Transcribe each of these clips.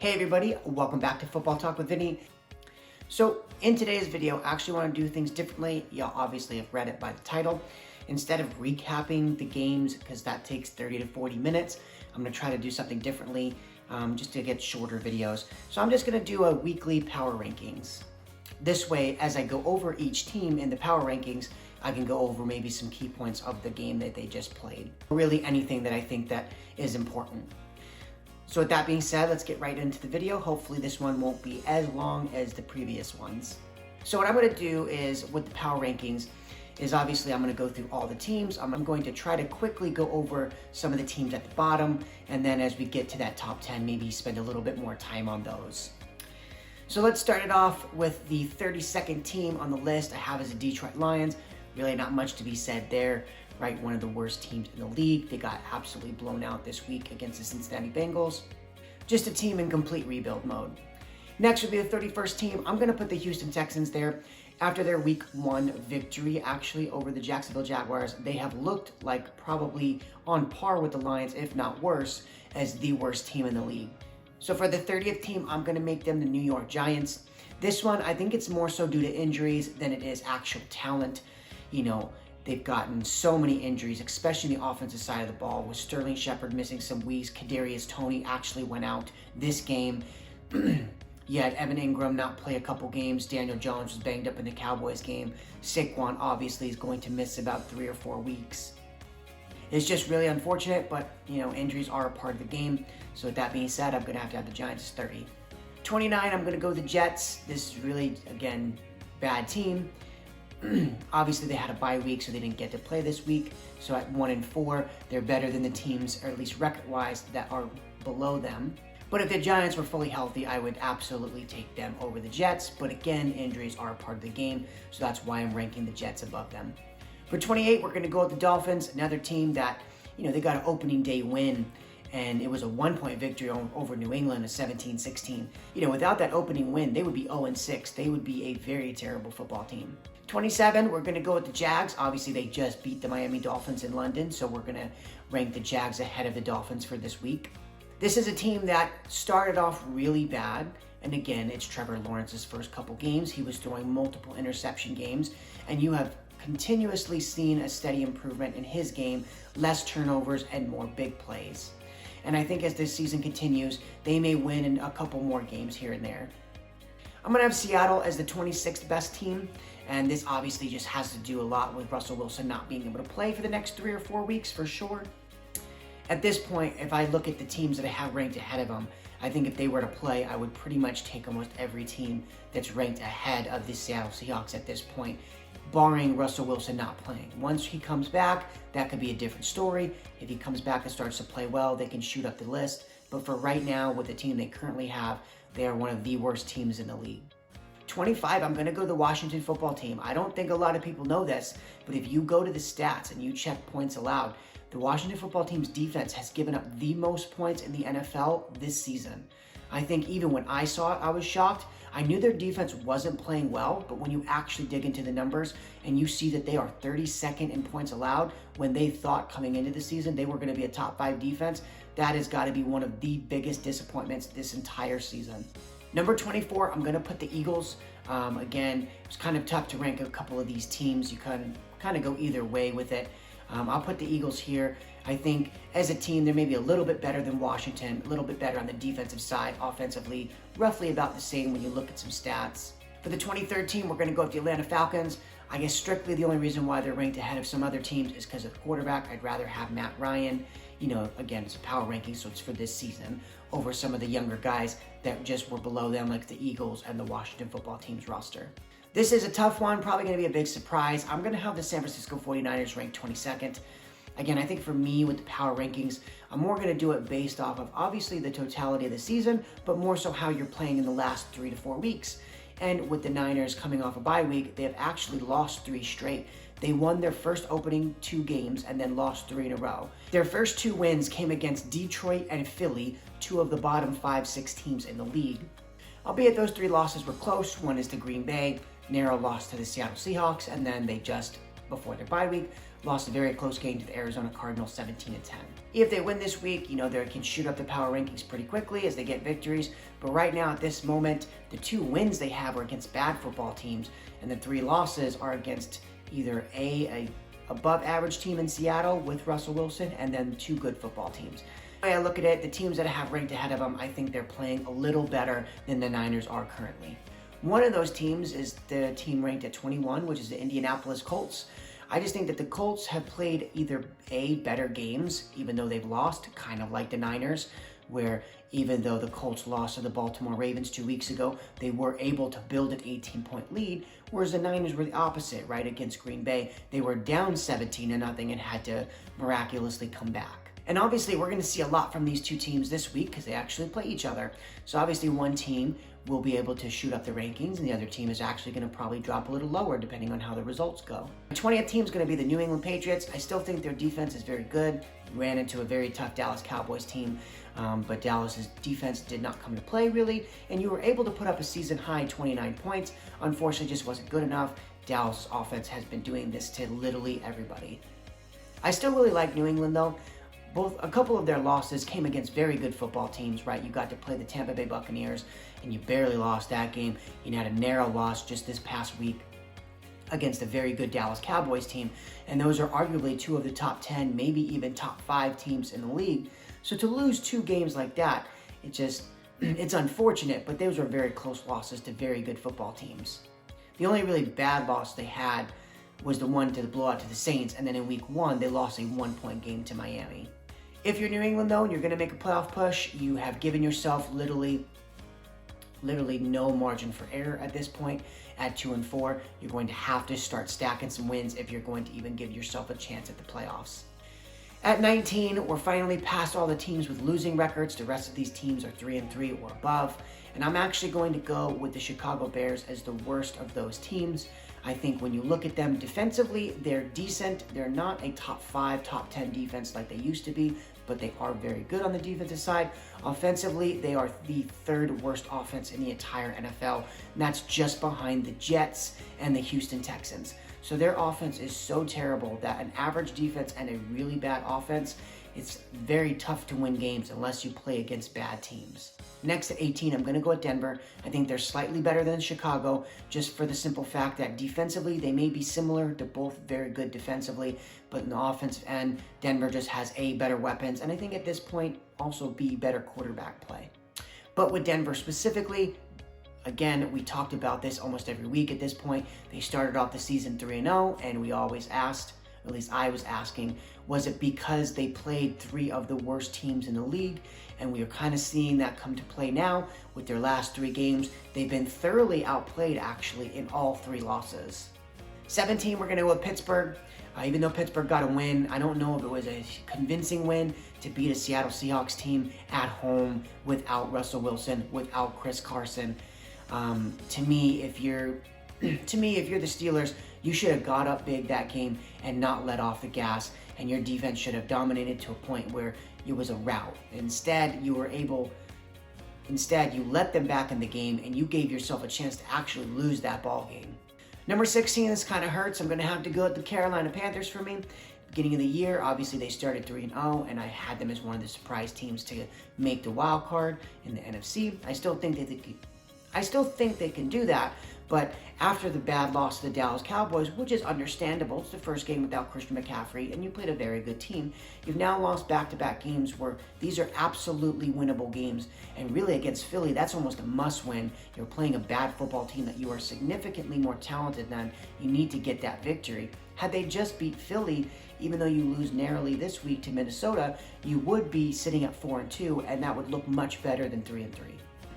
Hey everybody, welcome back to Football Talk with Vinny. So in today's video, I actually want to do things differently. You obviously have read it by the title. Instead of recapping the games, because that takes 30 to 40 minutes, I'm going to try to do something differently just to get shorter videos. So I'm just going to do a weekly power rankings. This way, as I go over each team in the power rankings, I can go over maybe some key points of the game that they just played. Really anything that I think that is important. So with that being said, let's get right into the video. Hopefully this one won't be as long as the previous ones. So what I'm going to do is, with the power rankings, is obviously I'm going to go through all the teams. I'm going to try to quickly go over some of the teams at the bottom, and then as we get to that top 10, maybe spend a little bit more time on those. So let's start it off with the 32nd team on the list I have as the Detroit Lions. Really not much to be said there, right? One of the worst teams in the league. They got absolutely blown out this week against the Cincinnati Bengals. Just a team in complete rebuild mode. Next would be the 31st team. I'm going to put the Houston Texans there. After their week 1 victory, actually, over the Jacksonville Jaguars, they have looked like probably on par with the Lions, if not worse, as the worst team in the league. So for the 30th team, I'm going to make them the New York Giants. This one, I think it's more so due to injuries than it is actual talent. You know, they've gotten so many injuries, especially in the offensive side of the ball, with Sterling Shepard missing some weeks. Kadarius Toney actually went out this game. You had Evan Ingram not play a couple games. Daniel Jones was banged up in the Cowboys game. Saquon obviously is going to miss about 3 or 4 weeks. It's just really unfortunate, but you know, injuries are a part of the game. So with that being said, I'm going to have the Giants as 30. 29, I'm going to go the Jets. This is really, again, bad team. Obviously, they had a bye week, so they didn't get to play this week. So at 1-4, they're better than the teams, or at least record-wise, that are below them. But if the Giants were fully healthy, I would absolutely take them over the Jets. But again, injuries are a part of the game, so that's why I'm ranking the Jets above them. For 28, we're going to go with the Dolphins, another team that, you know, they got an opening day win, and it was a 1-point victory over New England, a 17-16. You know, without that opening win, they would be 0-6. They would be a very terrible football team. 27, we're going to go with the Jags. Obviously, they just beat the Miami Dolphins in London, so we're going to rank the Jags ahead of the Dolphins for this week. This is a team that started off really bad, and again, it's Trevor Lawrence's first couple games. He was throwing multiple interception games, and you have continuously seen a steady improvement in his game, less turnovers and more big plays. And I think as this season continues, they may win in a couple more games here and there. I'm going to have Seattle as the 26th best team, and this obviously just has to do a lot with Russell Wilson not being able to play for the next 3 or 4 weeks for sure. At this point, if I look at the teams that I have ranked ahead of them, I think if they were to play, I would pretty much take almost every team that's ranked ahead of the Seattle Seahawks at this point, barring Russell Wilson not playing. Once he comes back, that could be a different story. If he comes back and starts to play well, they can shoot up the list. But for right now, with the team they currently have, they are one of the worst teams in the league. 25, I'm going to go to the Washington football team. I don't think a lot of people know this, but if you go to the stats and you check points allowed, the Washington football team's defense has given up the most points in the NFL this season. I think even when I saw it, I was shocked. I knew their defense wasn't playing well, but when you actually dig into the numbers and you see that they are 32nd in points allowed, when they thought coming into the season they were going to be a top 5 defense, that has got to be one of the biggest disappointments this entire season. Number 24, I'm going to put the Eagles. Again, it's kind of tough to rank a couple of these teams. You can kind of go either way with it. I'll put the Eagles here. I think as a team, they're maybe a little bit better than Washington, a little bit better on the defensive side, offensively, roughly about the same when you look at some stats. For the 23rd team, we're going to go with the Atlanta Falcons. I guess strictly the only reason why they're ranked ahead of some other teams is because of the quarterback. I'd rather have Matt Ryan. You know, again, it's a power ranking, so it's for this season, over some of the younger guys that just were below them, like the Eagles and the Washington football team's roster. This is a tough one, probably going to be a big surprise. I'm going to have the San Francisco 49ers ranked 22nd. Again, I think for me with the power rankings, I'm more going to do it based off of obviously the totality of the season, but more so how you're playing in the last 3 to 4 weeks. And with the Niners coming off a bye week, they have actually lost 3 straight. They won their first opening 2 games and then lost 3 in a row. Their first 2 wins came against Detroit and Philly, 2 of the bottom 5-6 teams in the league. Albeit those 3 losses were close. One is to Green Bay, narrow loss to the Seattle Seahawks, and then they just, before their bye week, lost a very close game to the Arizona Cardinals 17-10. If they win this week, they can shoot up the power rankings pretty quickly as they get victories. But right now, at this moment, the 2 wins they have are against bad football teams, and the 3 losses are against either a above average team in Seattle with Russell Wilson, and then 2 good football teams. The way I look at it, the teams that I have ranked ahead of them, I think they're playing a little better than the Niners are currently. One of those teams is the team ranked at 21, which is the Indianapolis Colts. I just think that the Colts have played either better games, even though they've lost, kind of like the Niners, where even though the Colts lost to the Baltimore Ravens 2 weeks ago, they were able to build an 18-point lead, whereas the Niners were the opposite, right? Against Green Bay, they were down 17-0 and had to miraculously come back. And obviously, we're going to see a lot from these 2 teams this week because they actually play each other. So obviously, one team will be able to shoot up the rankings, and the other team is actually going to probably drop a little lower depending on how the results go. The 20th team is going to be the New England Patriots. I still think their defense is very good. Ran into a very tough Dallas Cowboys team, but Dallas's defense did not come to play really, and you were able to put up a season-high 29 points. Unfortunately, just wasn't good enough. Dallas' offense has been doing this to literally everybody. I still really like New England, though. A couple of their losses came against very good football teams, right? You got to play the Tampa Bay Buccaneers, and you barely lost that game. You had a narrow loss just this past week against a very good Dallas Cowboys team, and those are arguably 2 of the top 10, maybe even top 5 teams in the league. So to lose 2 games like that, it's unfortunate, but those were very close losses to very good football teams. The only really bad loss they had was the one to the blowout to the Saints, and then in week 1, they lost a 1-point game to Miami. If you're New England, though, and you're going to make a playoff push, you have given yourself literally no margin for error at this point. At 2-4, you're going to have to start stacking some wins if you're going to even give yourself a chance at the playoffs. At 19, we're finally past all the teams with losing records. The rest of these teams are 3-3 or above, and I'm actually going to go with the Chicago Bears as the worst of those teams. I think when you look at them defensively, they're decent. They're not a top 5, top 10 defense like they used to be, but they are very good on the defensive side. Offensively, they are the 3rd worst offense in the entire NFL, and that's just behind the Jets and the Houston Texans. So their offense is so terrible that an average defense and a really bad offense, it's very tough to win games unless you play against bad teams. Next at 18, I'm going to go at Denver. I think they're slightly better than Chicago, just for the simple fact that defensively, they may be similar. They're both very good defensively, but in the offensive end, Denver just has better weapons, and I think at this point, also better quarterback play. But with Denver specifically, again, we talked about this almost every week at this point. They started off the season 3-0, and we always asked, at least I was asking, was it because they played 3 of the worst teams in the league? And we are kind of seeing that come to play now with their last 3 games. They've been thoroughly outplayed, actually, in all 3 losses. 17, we're going to go with Pittsburgh. Even though Pittsburgh got a win, I don't know if it was a convincing win to beat a Seattle Seahawks team at home without Russell Wilson, without Chris Carson. To me, if you're the Steelers, you should have got up big that game and not let off the gas, and your defense should have dominated to a point where it was a rout. Instead, you let them back in the game, and you gave yourself a chance to actually lose that ball game. Number 16, this kind of hurts. I'm going to have to go with the Carolina Panthers for me. Beginning of the year, obviously they started 3-0, and I had them as one of the surprise teams to make the wild card in the NFC. I still think they can do that, but after the bad loss to the Dallas Cowboys, which is understandable, it's the first game without Christian McCaffrey, and you played a very good team, you've now lost back-to-back games where these are absolutely winnable games, and really against Philly, that's almost a must-win. You're playing a bad football team that you are significantly more talented than. You need to get that victory. Had they just beat Philly, even though you lose narrowly this week to Minnesota, you would be sitting at 4-2, and that would look much better than 3-3.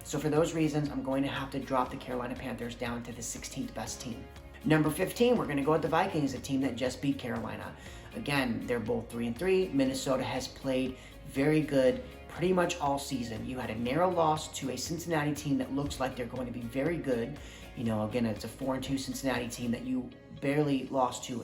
So for those reasons, I'm going to have to drop the Carolina Panthers down to the 16th best team. Number 15, we're going to go with the Vikings, a team that just beat Carolina. Again, they're both 3-3. Minnesota has played very good pretty much all season. You had a narrow loss to a Cincinnati team that looks like they're going to be very good. Again, it's a 4-2 Cincinnati team that you barely lost to.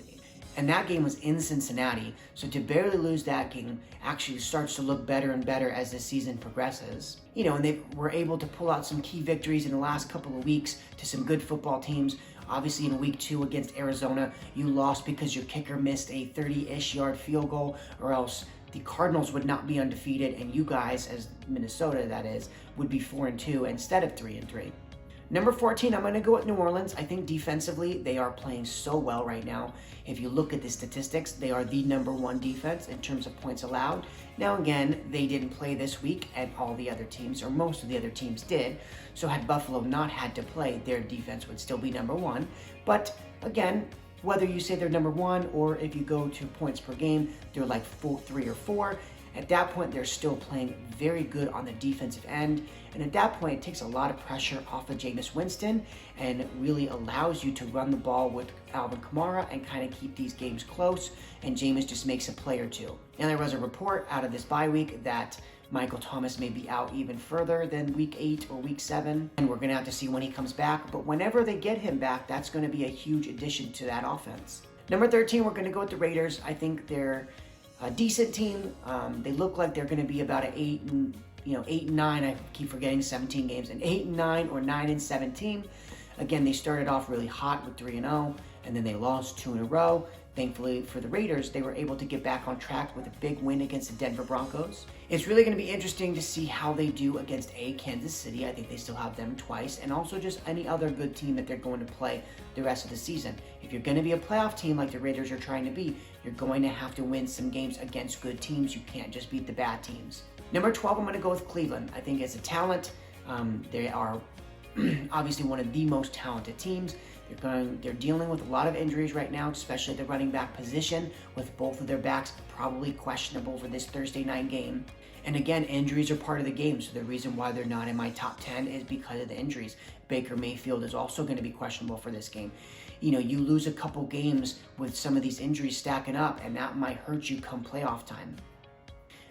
And that game was in Cincinnati, so to barely lose that game actually starts to look better and better as the season progresses. And they were able to pull out some key victories in the last couple of weeks to some good football teams. Obviously, in week 2 against Arizona, you lost because your kicker missed a 30-ish yard field goal, or else the Cardinals would not be undefeated, and you guys, as Minnesota that is, would be 4-2 instead of 3-3. Number 14, I'm going to go with New Orleans. I think defensively, they are playing so well right now. If you look at the statistics, they are the number 1 defense in terms of points allowed. Now again, they didn't play this week, and all the other teams, or most of the other teams did. So had Buffalo not had to play, their defense would still be number 1. But again, whether you say they're number 1 or if you go to points per game, they're like 3 or 4. At that point, they're still playing very good on the defensive end. And at that point, it takes a lot of pressure off of Jameis Winston and really allows you to run the ball with Alvin Kamara and kind of keep these games close. And Jameis just makes a play or two. Now, there was a report out of this bye week that Michael Thomas may be out even further than week 8 or week 7. And we're going to have to see when he comes back. But whenever they get him back, that's going to be a huge addition to that offense. Number 13, we're going to go with the Raiders. I think they're a decent team. They look like they're going to be about an 8-9. I keep forgetting 17 games. An 8-9 or 9-17. Again, they started off really hot with 3-0, and then they lost 2 in a row. Thankfully for the Raiders, they were able to get back on track with a big win against the Denver Broncos. It's really going to be interesting to see how they do against Kansas City. I think they still have them twice, and also just any other good team that they're going to play the rest of the season. If you're going to be a playoff team like the Raiders are trying to be, you're going to have to win some games against good teams. You can't just beat the bad teams. Number 12, I'm going to go with Cleveland. I think as a talent, they are obviously one of the most talented teams. They're dealing with a lot of injuries right now, especially at the running back position, with both of their backs probably questionable for this Thursday night game. And again, injuries are part of the game, so the reason why they're not in my top 10 is because of the injuries. Baker Mayfield is also going to be questionable for this game. You know, you lose a couple games with some of these injuries stacking up, and that might hurt you come playoff time.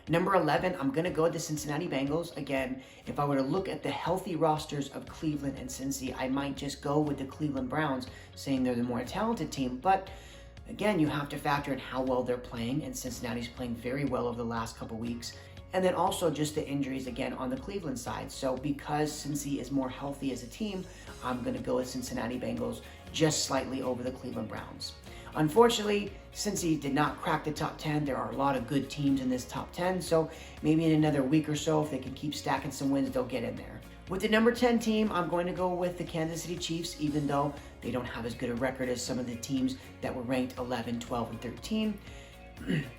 Number 11, I'm going to go with the Cincinnati Bengals. Again, if I were to look at the healthy rosters of Cleveland and Cincy, I might just go with the Cleveland Browns, saying they're the more talented team. But again, you have to factor in how well they're playing, and Cincinnati's playing very well over the last couple weeks. And then also just the injuries again on the Cleveland side. So because Cincy is more healthy as a team, I'm going to go with Cincinnati Bengals just slightly over the Cleveland Browns. Unfortunately, Cincy did not crack the top 10. There are a lot of good teams in this top 10, so maybe in another week or so, if they can keep stacking some wins, they'll get in there. With the number 10 team, I'm going to go with the Kansas City Chiefs, even though they don't have as good a record as some of the teams that were ranked 11, 12, and 13.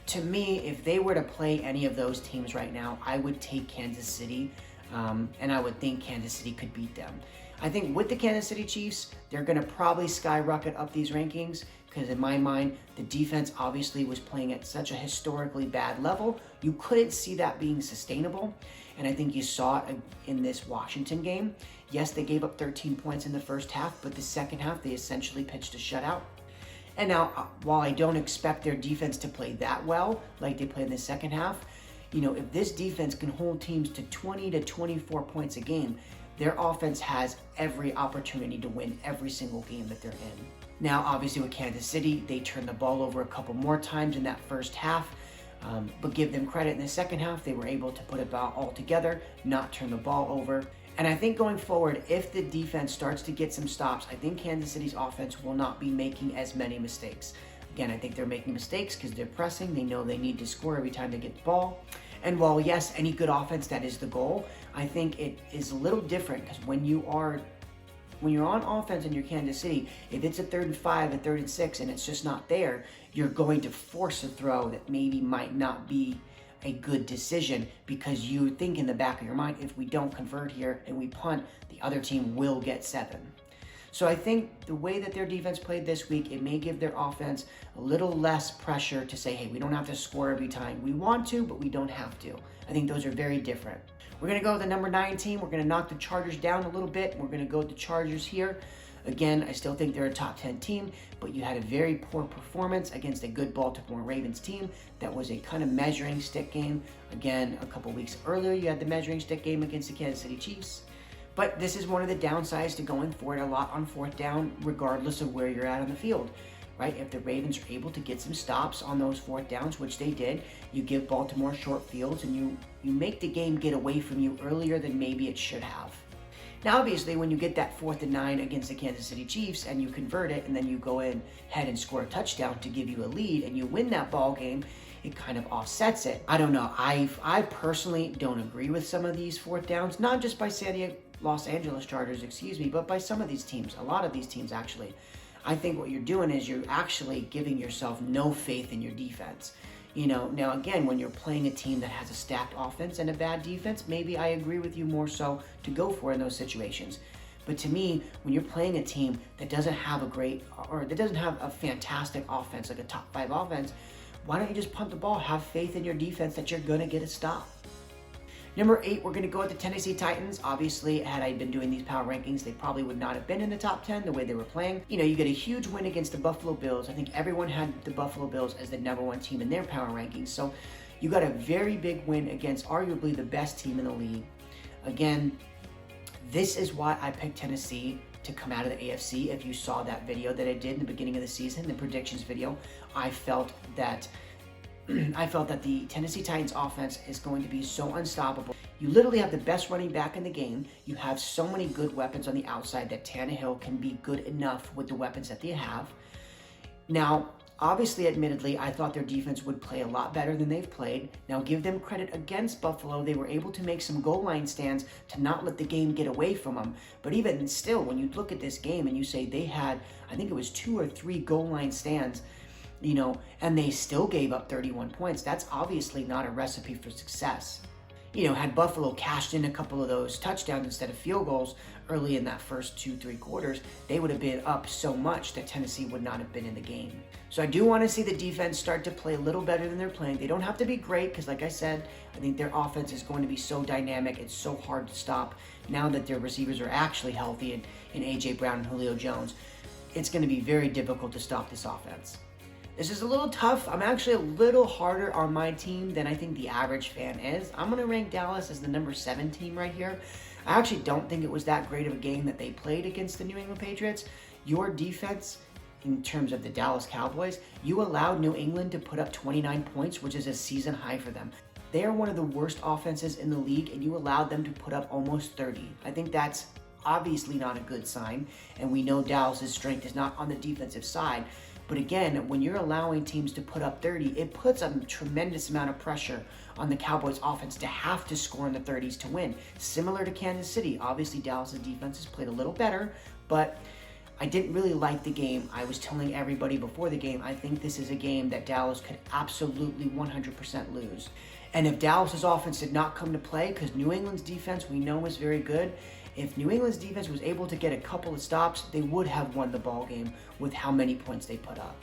To me, if they were to play any of those teams right now, I would take Kansas City, and I would think Kansas City could beat them. I think with the Kansas City Chiefs, they're going to probably skyrocket up these rankings because in my mind, the defense obviously was playing at such a historically bad level. You couldn't see that being sustainable, and I think you saw it in this Washington game. Yes, they gave up 13 points in the first half, but the second half, they essentially pitched a shutout. And now, while I don't expect their defense to play that well, like they played in the second half, you know, if this defense can hold teams to 20 to 24 points a game, their offense has every opportunity to win every single game that they're in. Now, obviously with Kansas City, they turned the ball over a couple more times in that first half, but give them credit, in the second half, they were able to put it all together, not turn the ball over. And I think going forward, if the defense starts to get some stops, I think Kansas City's offense will not be making as many mistakes. Again, I think they're making mistakes because they're pressing. They know they need to score every time they get the ball. And while, yes, any good offense, that is the goal, I think it is a little different because when you're on offense in your Kansas City, if it's a 3rd and 5, a 3rd and 6, and it's just not there, you're going to force a throw that maybe might not be a good decision because you think in the back of your mind, if we don't convert here and we punt, the other team will get 7. So I think the way that their defense played this week, it may give their offense a little less pressure to say, hey, we don't have to score every time. We want to, but we don't have to. I think those are very different. We're going to go with the number 9 team. We're going to knock the Chargers down a little bit. We're going to go with the Chargers here. Again, I still think they're a top 10 team, but you had a very poor performance against a good Baltimore Ravens team. That was a kind of measuring stick game. Again, a couple weeks earlier, you had the measuring stick game against the Kansas City Chiefs. But this is one of the downsides to going for it a lot on 4th down, regardless of where you're at on the field, right? If the Ravens are able to get some stops on those 4th downs, which they did, you give Baltimore short fields and you make the game get away from you earlier than maybe it should have. Now, obviously, when you get that 4th and 9 against the Kansas City Chiefs and you convert it and then you go in ahead and score a touchdown to give you a lead and you win that ball game, it kind of offsets it. I don't know. I personally don't agree with some of these 4th downs, not just by Los Angeles Chargers, but by some of these teams, a lot of these teams actually. I think what you're doing is you're actually giving yourself no faith in your defense. Now again, when you're playing a team that has a stacked offense and a bad defense, maybe I agree with you more so to go for it in those situations. But to me, when you're playing a team that doesn't have that doesn't have a fantastic offense, like a top 5 offense, why don't you just punt the ball? Have faith in your defense that you're going to get a stop. Number 8, we're going to go with the Tennessee Titans. Obviously, had I been doing these power rankings, they probably would not have been in the top 10 the way they were playing. You get a huge win against the Buffalo Bills. I think everyone had the Buffalo Bills as the number 1 team in their power rankings. So you got a very big win against arguably the best team in the league. Again, this is why I picked Tennessee to come out of the AFC. If you saw that video that I did in the beginning of the season, the predictions video, I felt that the Tennessee Titans offense is going to be so unstoppable. You literally have the best running back in the game. You have so many good weapons on the outside that Tannehill can be good enough with the weapons that they have. Now, obviously, admittedly, I thought their defense would play a lot better than they've played. Now, give them credit against Buffalo. They were able to make some goal line stands to not let the game get away from them. But even still, when you look at this game and you say they had, I think it was 2 or 3 goal line stands, and they still gave up 31 points. That's obviously not a recipe for success. Had Buffalo cashed in a couple of those touchdowns instead of field goals early in that first 2-3 quarters, they would have been up so much that Tennessee would not have been in the game. So I do want to see the defense start to play a little better than they're playing. They don't have to be great because, like I said, I think their offense is going to be so dynamic. It's so hard to stop now that their receivers are actually healthy in A.J. Brown and Julio Jones. It's going to be very difficult to stop this offense. This is a little tough. I'm actually a little harder on my team than I think the average fan is. I'm going to rank Dallas as the number 7 team right here. I actually don't think it was that great of a game that they played against the New England Patriots. Your defense, in terms of the Dallas Cowboys, you allowed New England to put up 29 points, which is a season high for them. They are one of the worst offenses in the league, and you allowed them to put up almost 30. I think that's obviously not a good sign, and we know Dallas's strength is not on the defensive side. But again, when you're allowing teams to put up 30, it puts a tremendous amount of pressure on the Cowboys offense to have to score in the 30s to win. Similar to Kansas City, obviously Dallas's defense has played a little better, but I didn't really like the game. I was telling everybody before the game, I think this is a game that Dallas could absolutely 100% lose. And if Dallas's offense did not come to play, because New England's defense we know is very good, if New England's defense was able to get a couple of stops, they would have won the ball game with how many points they put up.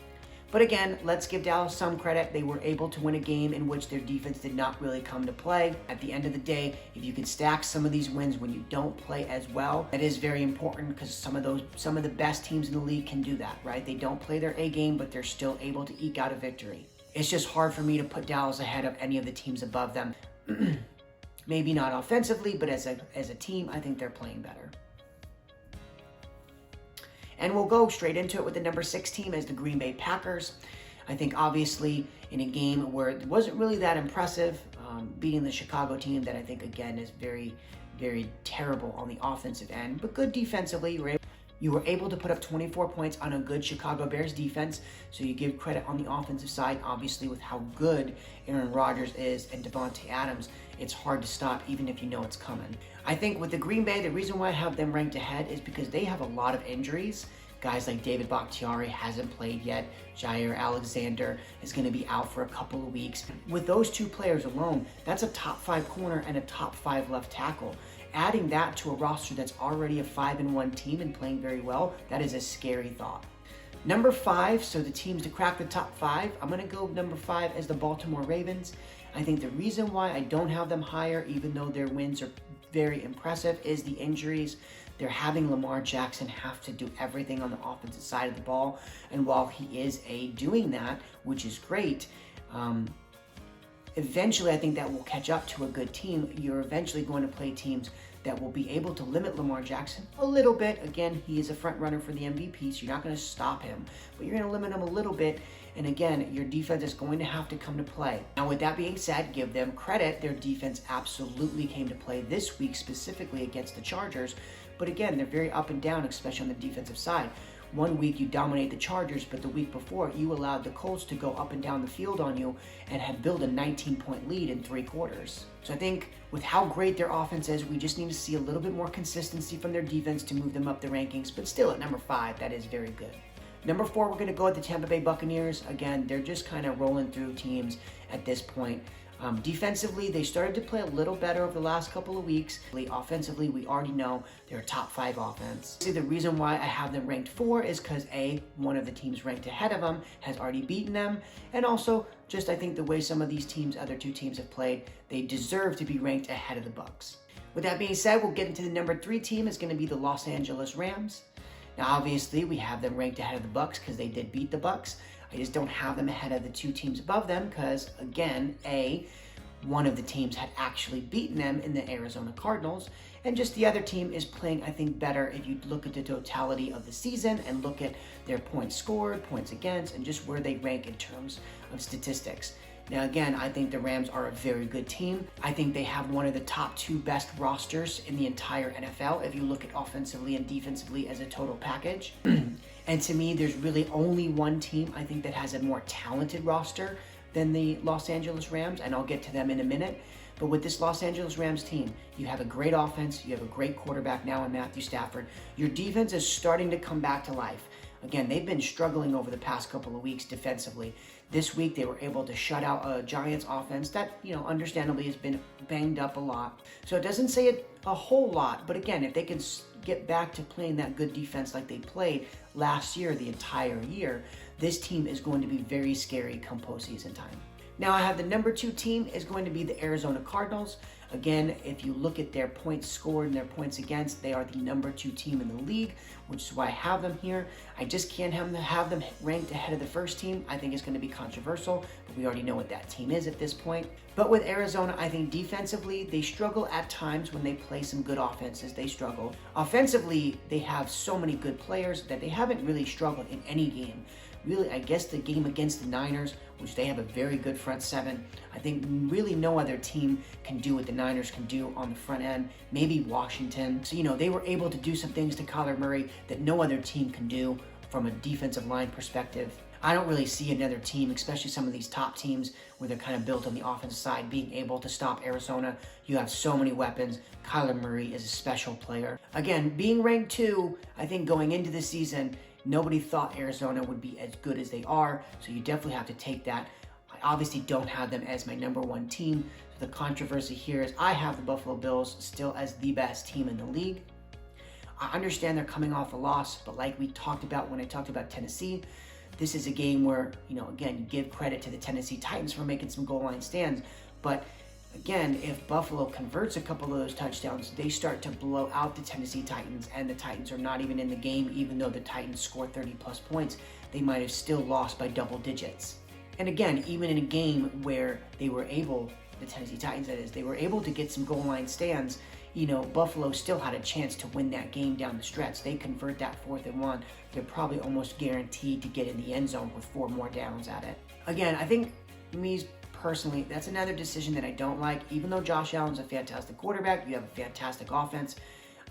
But again, let's give Dallas some credit. They were able to win a game in which their defense did not really come to play. At the end of the day, if you can stack some of these wins when you don't play as well, that is very important because some of the best teams in the league can do that, right? They don't play their A game, but they're still able to eke out a victory. It's just hard for me to put Dallas ahead of any of the teams above them. Maybe not offensively, but as a team, I think they're playing better. And we'll go straight into it with the number 6 team as the Green Bay Packers. I think obviously in a game where it wasn't really that impressive, beating the Chicago team that I think again is very, very terrible on the offensive end, but good defensively. You were able to put up 24 points on a good Chicago Bears defense, so you give credit on the offensive side, obviously with how good Aaron Rodgers is and Davante Adams. It's hard to stop even if you know it's coming. I think with the Green Bay, the reason why I have them ranked ahead is because they have a lot of injuries. Guys like David Bakhtiari hasn't played yet. Jair Alexander is going to be out for a couple of weeks. With those 2 players alone, that's a top 5 corner and a top 5 left tackle. Adding that to a roster that's already a 5-1 team and playing very well, that is a scary thought. Number 5, so the teams to crack the top 5, I'm going to go number 5 as the Baltimore Ravens. I think the reason why I don't have them higher, even though their wins are very impressive, is the injuries. They're having Lamar Jackson have to do everything on the offensive side of the ball. And while he is doing that, which is great, eventually I think that will catch up to a good team. You're eventually going to play teams that will be able to limit Lamar Jackson a little bit. Again, he is a front runner for the MVP, so you're not going to stop him, but you're going to limit him a little bit. And again, your defense is going to have to come to play. Now, with that being said, give them credit. Their defense absolutely came to play this week, specifically against the Chargers. But again, they're very up and down, especially on the defensive side. One week you dominate the Chargers, but the week before you allowed the Colts to go up and down the field on you and had built a 19-point lead in 3 quarters. So I think with how great their offense is, we just need to see a little bit more consistency from their defense to move them up the rankings. But still, at number 5, that is very good. Number 4, we're going to go with the Tampa Bay Buccaneers. Again, they're just kind of rolling through teams at this point. Defensively, they started to play a little better over the last couple of weeks. Offensively, we already know they're a top 5 offense. See, the reason why I have them ranked 4 is because A, one of the teams ranked ahead of them has already beaten them, and also just I think the way some of these teams, other 2 teams have played, they deserve to be ranked ahead of the Bucs. With that being said, we'll get into the number 3 team. It's going to be the Los Angeles Rams. Now, obviously, we have them ranked ahead of the Bucs because they did beat the Bucs. I just don't have them ahead of the 2 teams above them because, again, A, one of the teams had actually beaten them in the Arizona Cardinals, and just the other team is playing, I think, better if you look at the totality of the season and look at their points scored, points against, and just where they rank in terms of statistics. Now, again, I think the Rams are a very good team. I think they have one of the top 2 best rosters in the entire NFL if you look at offensively and defensively as a total package. And to me, there's really only one team I think that has a more talented roster than the Los Angeles Rams, and I'll get to them in a minute. But with this Los Angeles Rams team, you have a great offense, you have a great quarterback now in Matthew Stafford. Your defense is starting to come back to life. Again, they've been struggling over the past couple of weeks defensively. This week, they were able to shut out a Giants offense that, understandably has been banged up a lot. So it doesn't say it a whole lot, but again, if they can get back to playing that good defense like they played last year, the entire year, this team is going to be very scary come postseason time. Now, I have the number 2 team is going to be the Arizona Cardinals. Again, if you look at their points scored and their points against, they are the number 2 team in the league, which is why I have them here. I just can't have them ranked ahead of the first team. I think it's going to be controversial, but we already know what that team is at this point. But with Arizona, I think defensively, they struggle at times when they play some good offenses. They struggle. Offensively, they have so many good players that they haven't really struggled in any game. Really, I guess the game against the Niners, which they have a very good front 7, I think really no other team can do what the Niners can do on the front end. Maybe Washington. So, they were able to do some things to Kyler Murray that no other team can do from a defensive line perspective. I don't really see another team, especially some of these top teams where they're kind of built on the offensive side, being able to stop Arizona. You have so many weapons. Kyler Murray is a special player. Again, being ranked 2, I think going into the season, nobody thought Arizona would be as good as they are, so you definitely have to take that. I obviously don't have them as my number 1 team, so the controversy here is I have the Buffalo Bills still as the best team in the league. I understand they're coming off a loss, but like we talked about when I talked about Tennessee, this is a game where, again, you give credit to the Tennessee Titans for making some goal line stands, but again, if Buffalo converts a couple of those touchdowns, they start to blow out the Tennessee Titans, and the Titans are not even in the game. Even though the Titans scored 30-plus points, they might have still lost by double digits. And again, even in a game where they were able, the Tennessee Titans that is, they were able to get some goal line stands, Buffalo still had a chance to win that game down the stretch. They convert that 4th and 1. They're probably almost guaranteed to get in the end zone with 4 more downs at it. Again, I think personally, that's another decision that I don't like. Even though Josh Allen's a fantastic quarterback, you have a fantastic offense,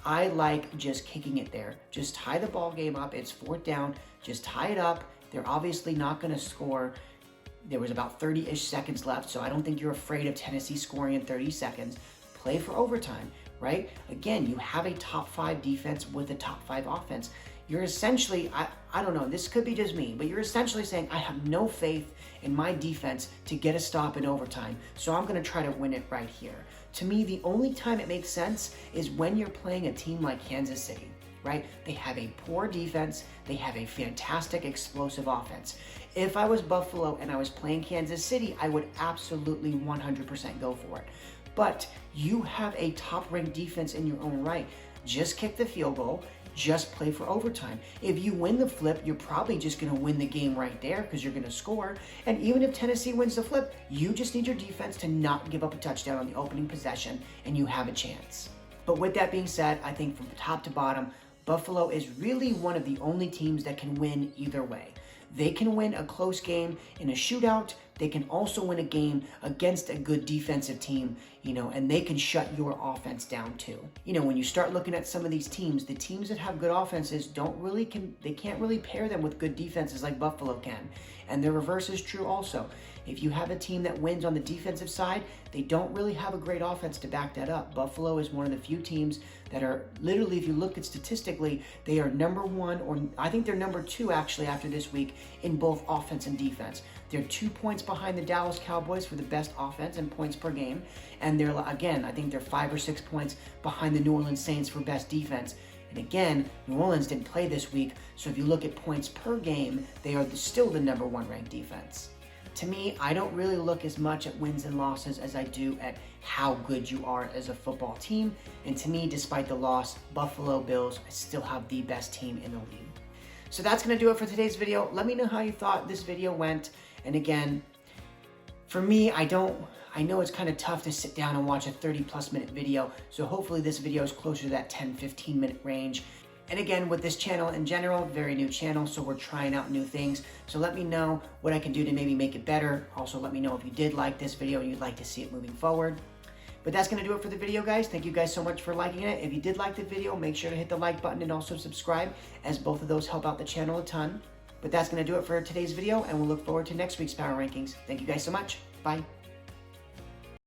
I like just kicking it there. Just tie the ball game up. It's 4th down. Just tie it up. They're obviously not going to score. There was about 30-ish seconds left, so I don't think you're afraid of Tennessee scoring in 30 seconds. Play for overtime, right? Again, you have a top 5 defense with a top 5 offense. You're essentially, I don't know, this could be just me, but you're essentially saying, I have no faith in my defense to get a stop in overtime, so I'm going to try to win it right here. To me, the only time it makes sense is when you're playing a team like Kansas City, right? They have a poor defense. They have a fantastic explosive offense. If I was Buffalo and I was playing Kansas City, I would absolutely 100% go for it. But you have a top-ranked defense in your own right. Just kick the field goal. Just play for overtime. If you win the flip, you're probably just going to win the game right there because you're going to score. And even if Tennessee wins the flip, you just need your defense to not give up a touchdown on the opening possession, and you have a chance. But with that being said, I think from top to bottom, Buffalo is really one of the only teams that can win either way. They can win a close game in a shootout. They can also win a game against a good defensive team, and they can shut your offense down too. When you start looking at some of these teams, the teams that have good offenses they can't really pair them with good defenses like Buffalo can. And the reverse is true also. If you have a team that wins on the defensive side, they don't really have a great offense to back that up. Buffalo is one of the few teams that are literally, if you look at statistically, they are number one, or I think they're number two actually after this week in both offense and defense. They're 2 points behind the Dallas Cowboys for the best offense and points per game. And they're, again, I think they're 5 or 6 points behind the New Orleans Saints for best defense. And again, New Orleans didn't play this week, so if you look at points per game, they are still the number one ranked defense. To me, I don't really look as much at wins and losses as I do at how good you are as a football team. And to me, despite the loss, Buffalo Bills still have the best team in the league. So that's going to do it for today's video. Let me know how you thought this video went. And again, for me, I know it's kind of tough to sit down and watch a 30+ minute video. So hopefully this video is closer to that 10-15 minute range. And again, with this channel in general, very new channel, so we're trying out new things. So let me know what I can do to maybe make it better. Also, let me know if you did like this video and you'd like to see it moving forward. But that's going to do it for the video, guys. Thank you guys so much for liking it. If you did like the video, make sure to hit the like button and also subscribe, as both of those help out the channel a ton. But that's going to do it for today's video, and we'll look forward to next week's Power Rankings. Thank you guys so much. Bye.